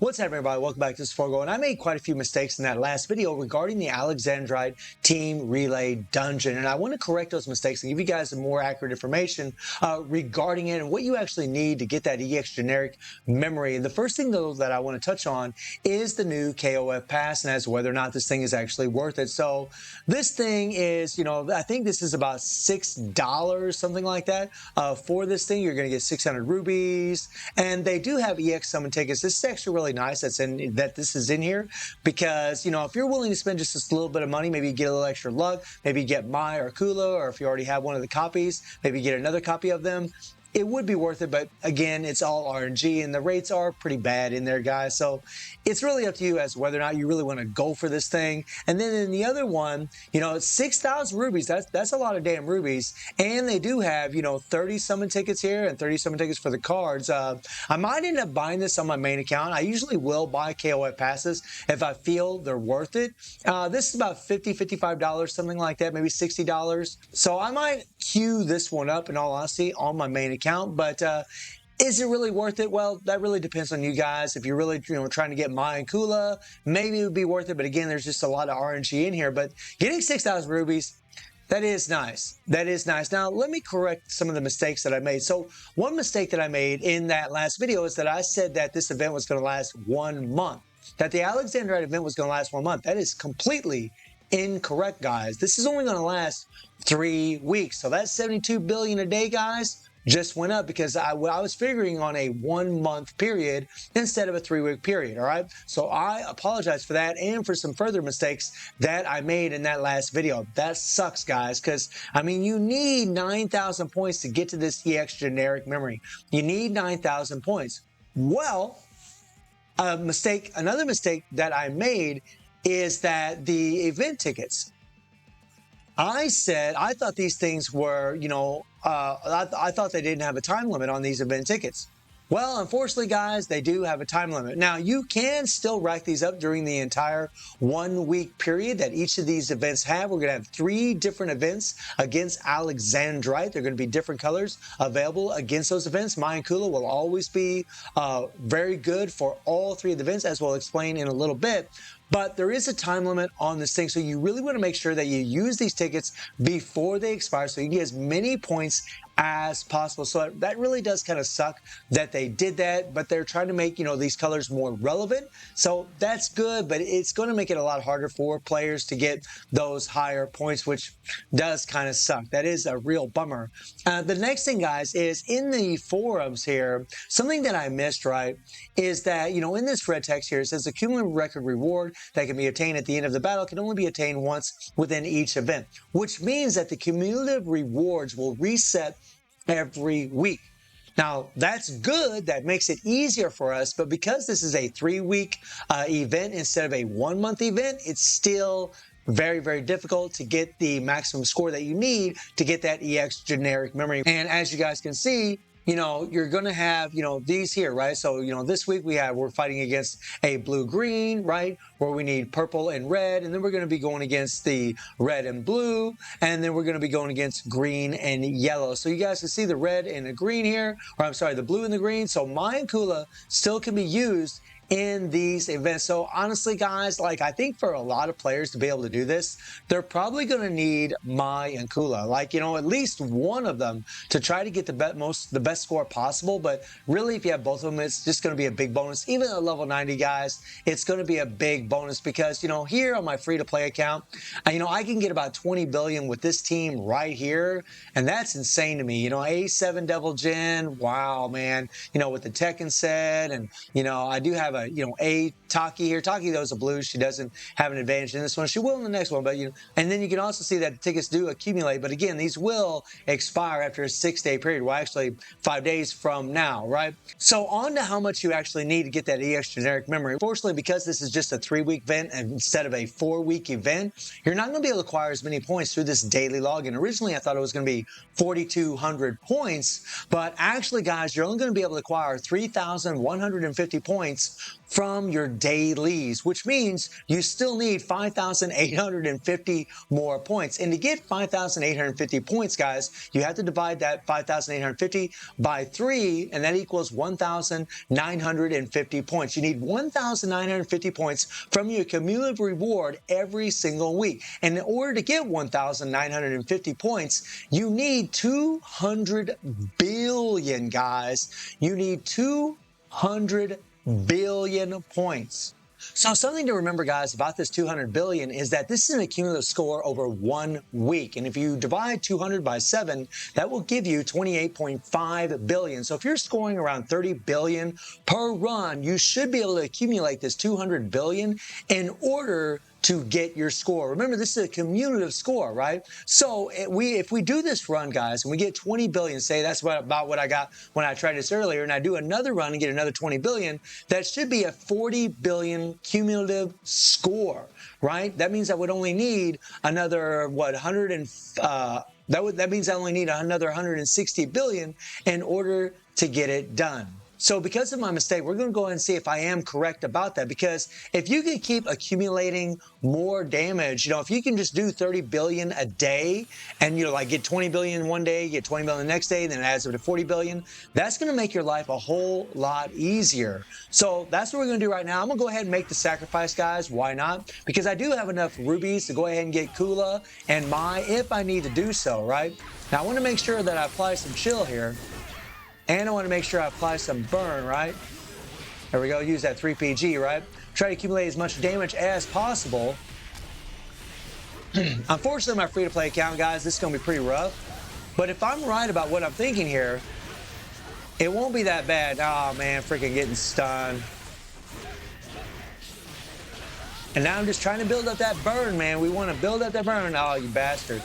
What's up, everybody? Welcome back to this Forgo. And I made quite a few mistakes in that last video regarding the Alexandrite Team Relay Dungeon. And I want to correct those mistakes and give you guys some more accurate information regarding it and what you actually need to get that EX generic memory. And the first thing, though, that I want to touch on is the new KOF pass and as to whether or not this thing is actually worth it. So this thing is, I think this is about $6, something like that. For this thing, you're going to get 600 rubies. And they do have EX summon tickets. This is actually really nice that this is in here because, if you're willing to spend just a little bit of money, maybe you get a little extra luck, maybe you get Mai or Kula, or if you already have one of the copies, maybe you get another copy of them. It would be worth it, but again, it's all RNG and the rates are pretty bad in there, guys. So it's really up to you as to whether or not you really want to go for this thing. And then in the other one, it's 6,000 rubies. That's a lot of damn rubies. And they do have, 30 summon tickets here and 30 summon tickets for the cards. I might end up buying this on my main account. I usually will buy KOF passes if I feel they're worth it. This is about $50, $55, something like that, maybe $60. So I might queue this one up, in all honesty, on my main account. But is it really worth it? Well, that really depends on you guys. If you're really trying to get Mai and Kula, maybe it would be worth it. But again, there's just a lot of RNG in here. But getting 6,000 rubies, that is nice. That is nice. Now, let me correct some of the mistakes that I made. So one mistake that I made in that last video is that I said that this event was going to last 1 month, that the Alexandrite event was going to last 1 month. That is completely incorrect, guys. This is only going to last 3 weeks. So that 72 billion a day, guys, just went up because I was figuring on a 1 month period instead of a 3 week period. All right. So I apologize for that and for some further mistakes that I made in that last video. That sucks, guys, because you need 9,000 points to get to this EX generic memory. You need 9,000 points. Well, another mistake that I made is that the event tickets, I thought these things were, I thought they didn't have a time limit on these event tickets. Well, unfortunately, guys, they do have a time limit. Now, you can still rack these up during the entire 1 week period that each of these events have. We're going to have 3 different events against Alexandrite. They're going to be different colors available against those events. Mai and Kula will always be very good for all 3 of the events, as we'll explain in a little bit. But there is a time limit on this thing, so you really want to make sure that you use these tickets before they expire so you get as many points as possible. So that really does kind of suck that they did that, but they're trying to make, these colors more relevant. So that's good, but it's going to make it a lot harder for players to get those higher points, which does kind of suck. That is a real bummer. The next thing, guys, is in the forums here, something that I missed, right, is that, in this red text here, it says the cumulative record reward that can be obtained at the end of the battle can only be attained once within each event, which means that the cumulative rewards will reset every week. Now, that's good. That makes it easier for us. But because this is a 3 week event instead of a 1 month event, it's still very, very difficult to get the maximum score that you need to get that EX generic memory. And as you guys can see, you're going to have, these here, right? So, this week we're fighting against a blue-green, right? Where we need purple and red. And then we're going to be going against the red and blue. And then we're going to be going against green and yellow. So you guys can see the red and the green here, or I'm sorry, the blue and the green. So Mai and Kula still can be used in these events. So honestly, guys, I think for a lot of players to be able to do this, they're probably going to need Mai and Kula, at least one of them to try to get the best score possible. But really, if you have both of them, it's just going to be a big bonus. Even at level 90, guys, it's going to be a big bonus because, here on my free-to-play account, I can get about 20 billion with this team right here. And that's insane to me. A7 Devil Jin, wow, man, with the Tekken set. And, I do have a Taki here. Taki, though, is a blue. She doesn't have an advantage in this one. She will in the next one, but and then you can also see that the tickets do accumulate. But again, these will expire after a 6-day period. Well, actually 5 days from now, right? So on to how much you actually need to get that EX generic memory. Fortunately, because this is just a 3 week event instead of a 4 week event, you're not going to be able to acquire as many points through this daily login. Originally, I thought it was going to be 4,200 points, but actually, guys, you're only going to be able to acquire 3,150 points from your dailies, which means you still need 5,850 more points. And to get 5,850 points, guys, you have to divide that 5,850 by 3, and that equals 1,950 points. You need 1,950 points from your cumulative reward every single week. And in order to get 1,950 points, you need 200 billion, guys. You need 200 billion points. So something to remember, guys, about this 200 billion is that this is an cumulative score over 1 week. And if you divide 200 by 7, that will give you 28.5 billion. So if you're scoring around 30 billion per run, you should be able to accumulate this 200 billion in order to get your score. Remember, this is a cumulative score, right? So if we do this run, guys, and we get 20 billion, say that's about what I got when I tried this earlier, and I do another run and get another 20 billion, that should be a 40 billion cumulative score, right? That means I would only need another, that means I only need another 160 billion in order to get it done. So because of my mistake, we're going to go ahead and see if I am correct about that, because if you can keep accumulating more damage, if you can just do 30 billion a day and, like get 20 billion one day, get 20 billion the next day, then it adds up to 40 billion, that's going to make your life a whole lot easier. So that's what we're going to do right now. I'm going to go ahead and make the sacrifice, guys. Why not? Because I do have enough rubies to go ahead and get Kula and Mai if I need to do so, right? Now, I want to make sure that I apply some chill here. And I want to make sure I apply some burn, right? There we go. Use that 3PG, right? Try to accumulate as much damage as possible. Unfortunately, my free-to-play account, guys, this is going to be pretty rough. But if I'm right about what I'm thinking here, it won't be that bad. Oh, man, freaking getting stunned. And now I'm just trying to build up that burn, man. We want to build up that burn. Oh, you bastard.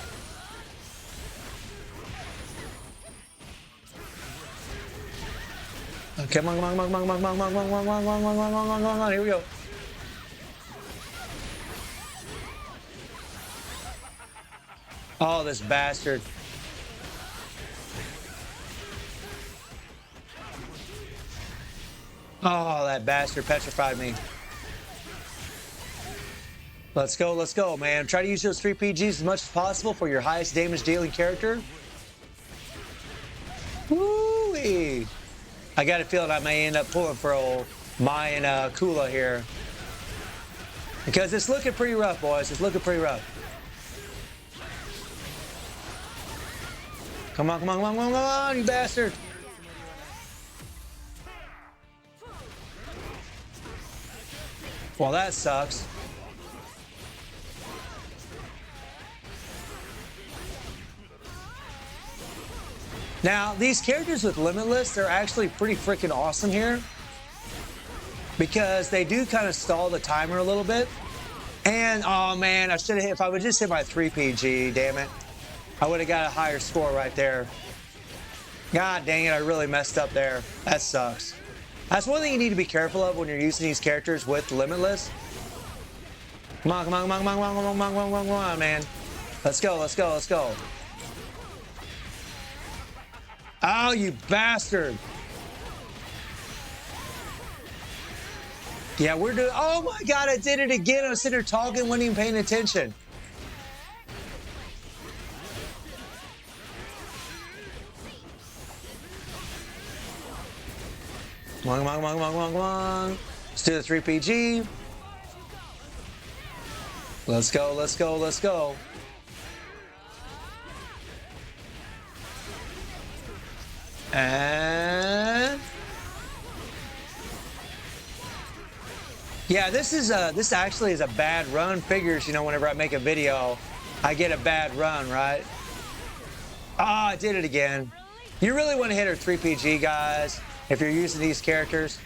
Come on, here we go. Oh, this bastard. Oh, that bastard petrified me. Let's go, man. Try to use those 3PGs as much as possible for your highest damage dealing character. Woo-wee. I got a feeling I may end up pulling for old Mai and Kula here. Because it's looking pretty rough, boys. It's looking pretty rough. Come on, you bastard. Well, that sucks. Now, these characters with Limitless, they're actually pretty freaking awesome here because they do kind of stall the timer a little bit. And, oh man, I should have hit, if I would just hit my 3PG, damn it, I would have got a higher score right there. God dang it, I really messed up there. That sucks. That's one thing you need to be careful of when you're using these characters with Limitless. Come on, man. Let's go. Oh, you bastard. Yeah, we're doing... Oh, my God, I did it again. I was sitting there talking, wasn't even paying attention. Come on. Let's do the 3PG. Let's go. And yeah, this actually is a bad run. Figures, whenever I make a video, I get a bad run, right? Ah, I did it again. You really want to hit her 3PG, guys, if you're using these characters.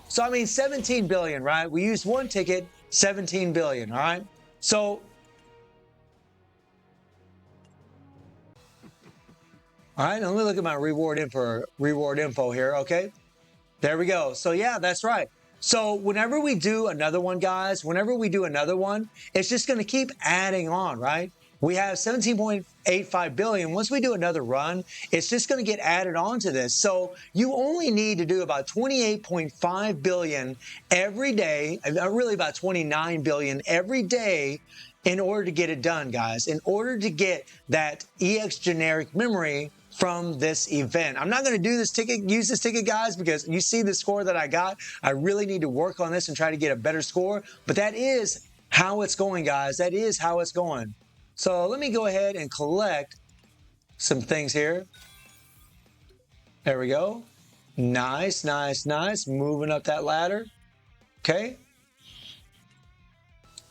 So I mean, 17 billion, right? We used one ticket, 17 billion, all right? So all right, let me look at my reward info here, okay? There we go. So yeah, that's right. So whenever we do another one, guys, it's just going to keep adding on, right? we have 17.85 billion. Once we do another run, it's just going to get added on to this. So you only need to do about 28.5 billion every day, really about 29 billion every day in order to get it done, guys, in order to get that EX generic memory from this event. I'm not going to do this ticket, use this ticket, guys, because you see the score that I got. I really need to work on this and try to get a better score, but that is how it's going, guys. That is how it's going. So let me go ahead and collect some things here. There we go. Nice, nice, nice. Moving up that ladder. Okay.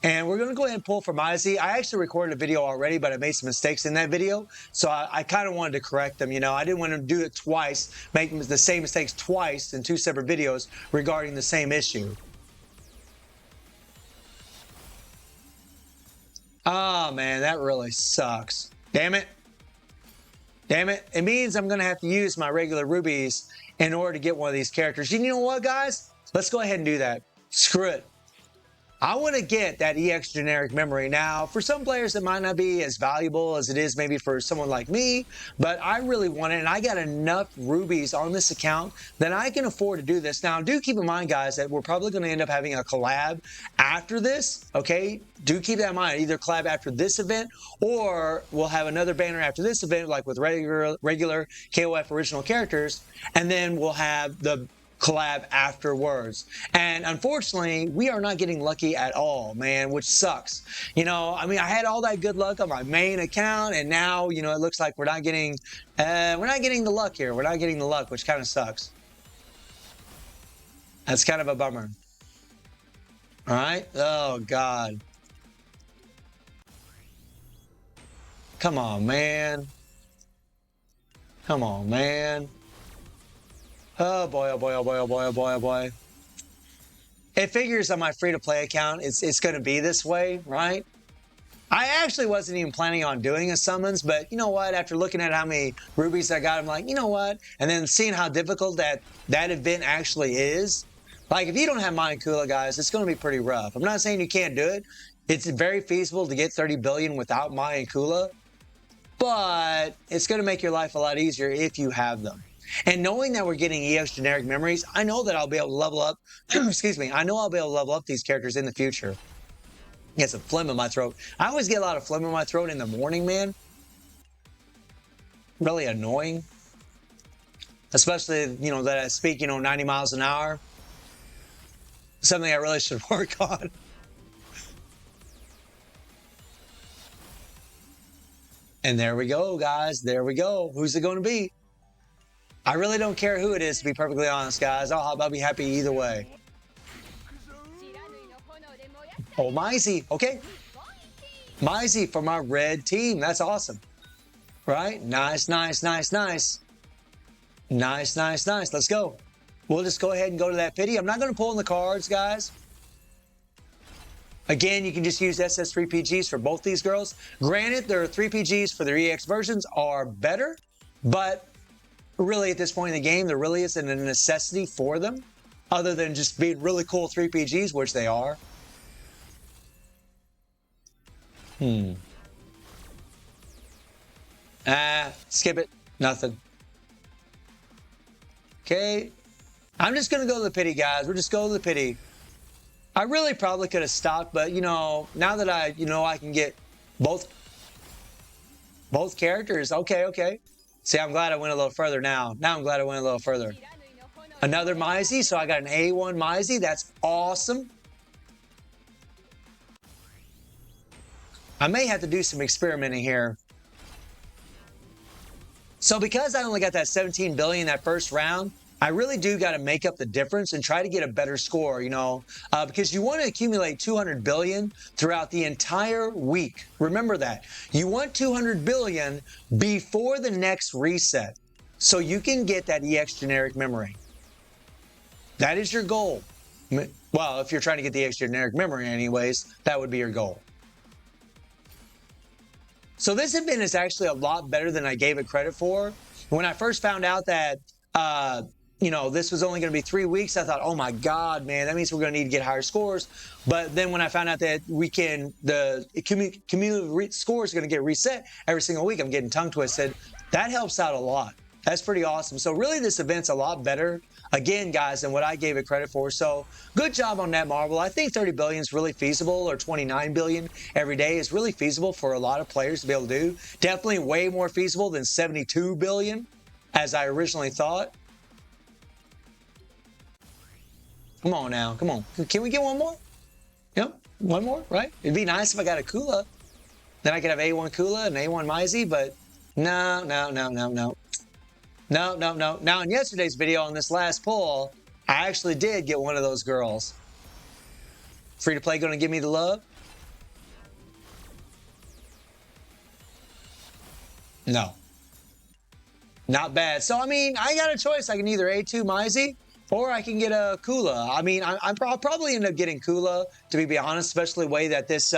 And we're going to go ahead and pull for Mizey. I actually recorded a video already, but I made some mistakes in that video. So I kind of wanted to correct them. You know, I didn't want to do it twice, make the same mistakes twice in two separate videos regarding the same issue. Oh, man, that really sucks. Damn it. Damn it. It means I'm going to have to use my regular rubies in order to get one of these characters. You know what, guys? Let's go ahead and do that. Screw it. I want to get that EX generic memory. Now, for some players, it might not be as valuable as it is maybe for someone like me, but I really want it, and I got enough rubies on this account that I can afford to do this. Now, do keep in mind, guys, that we're probably going to end up having a collab after this, okay? Do keep that in mind. Either collab after this event, or we'll have another banner after this event, like with regular KOF original characters, and then we'll have the collab afterwards. And unfortunately, we are not getting lucky at all, man, which sucks. You know, I mean, I had all that good luck on my main account, and now, you know, it looks like we're not getting the luck here. We're not getting the luck, which kind of sucks. That's kind of a bummer. All right. Oh, God. Come on, man. Come on, man. Oh boy, oh boy, oh boy, oh boy, oh boy, oh boy. It figures on my free-to-play account, it's going to be this way, right? I actually wasn't even planning on doing a summons, but you know what? After looking at how many rubies I got, I'm like, you know what? And then seeing how difficult that event actually is. Like, if you don't have Maya Kula, guys, it's going to be pretty rough. I'm not saying you can't do it. It's very feasible to get 30 billion without Maya Kula, but it's going to make your life a lot easier if you have them. And knowing that we're getting EX generic memories, I know that I'll be able to level up, excuse me, I know I'll be able to level up these characters in the future. Get some phlegm in my throat. I always get a lot of phlegm in my throat in the morning, man. Really annoying. Especially, you know, that I speak, you know, 90 miles an hour. Something I really should work on. And there we go, guys. There we go. Who's it going to be? I really don't care who it is, to be perfectly honest, guys. I'll be happy either way. Oh, Mizey. Okay. Mizey for my red team. That's awesome. Right? Nice, nice, nice, nice. Nice, nice, nice. Let's go. We'll just go ahead and go to that pity. I'm not going to pull in the cards, guys. Again, you can just use SS3PGs for both these girls. Granted, their 3PGs for their EX versions are better, but really, at this point in the game, there really isn't a necessity for them other than just being really cool 3PGs, which they are. Skip it. Nothing. Okay. I'm just going to go to the pity, guys. We're just going to the pity. I really probably could have stopped, but, you know, now that I can get both characters. Okay. See, I'm glad I went a little further now. Now I'm glad I went a little further. Another Mizey, so I got an A1 Mizey. That's awesome. I may have to do some experimenting here. So because I only got that 17 billion that first round, I really do got to make up the difference and try to get a better score, you know, because you want to accumulate 200 billion throughout the entire week. Remember that. You want 200 billion before the next reset so you can get that EX generic memory. That is your goal. Well, if you're trying to get the EX generic memory anyways, that would be your goal. So this event is actually a lot better than I gave it credit for. When I first found out that this was only going to be 3 weeks, I thought, oh my God, man, that means we're going to need to get higher scores. But then when I found out that the cumulative scores are going to get reset every single week, I'm getting tongue twisted. That helps out a lot. That's pretty awesome. So really, this event's a lot better, again, guys, than what I gave it credit for. So good job on Netmarble. I think 30 billion is really feasible, or 29 billion every day is really feasible for a lot of players to be able to do. Definitely way more feasible than 72 billion, as I originally thought. Come on now, come on. Can we get one more? Yep, one more, right? It'd be nice if I got a Kula. Then I could have A1 Kula and A1 Mizey, but no. Now, in yesterday's video on this last pull, I actually did get one of those girls. Free to play gonna give me the love? No. Not bad. So, I mean, I got a choice. I can either A2 Mizey, or I can get a Kula. I mean, I'll probably end up getting Kula, to be honest, especially the way that this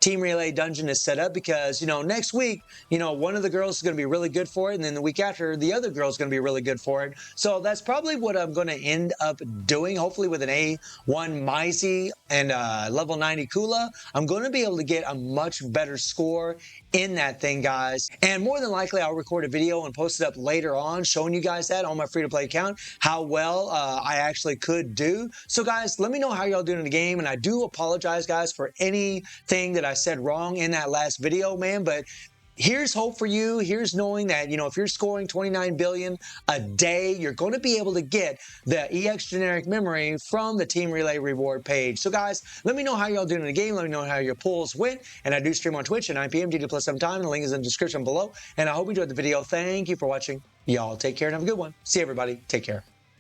Team Relay dungeon is set up, because, next week, one of the girls is going to be really good for it, and then the week after, the other girl is going to be really good for it. So that's probably what I'm going to end up doing, hopefully with an A1 Mizey and level 90 Kula. I'm going to be able to get a much better score in that thing, guys. And more than likely, I'll record a video and post it up later on showing you guys that on my free-to-play account, how well I actually could do. So guys, let me know how y'all doing in the game, and I do apologize, guys, for anything that I said wrong in that last video, man, but here's hope for you. Here's knowing that, if you're scoring 29 billion a day, you're going to be able to get the EX generic memory from the Team Relay reward page. So guys, let me know how y'all doing in the game. Let me know how your pulls went. And I do stream on Twitch at 9 p.m. GD+7 time. The link is in the description below. And I hope you enjoyed the video. Thank you for watching. Y'all take care and have a good one. See everybody. Take care.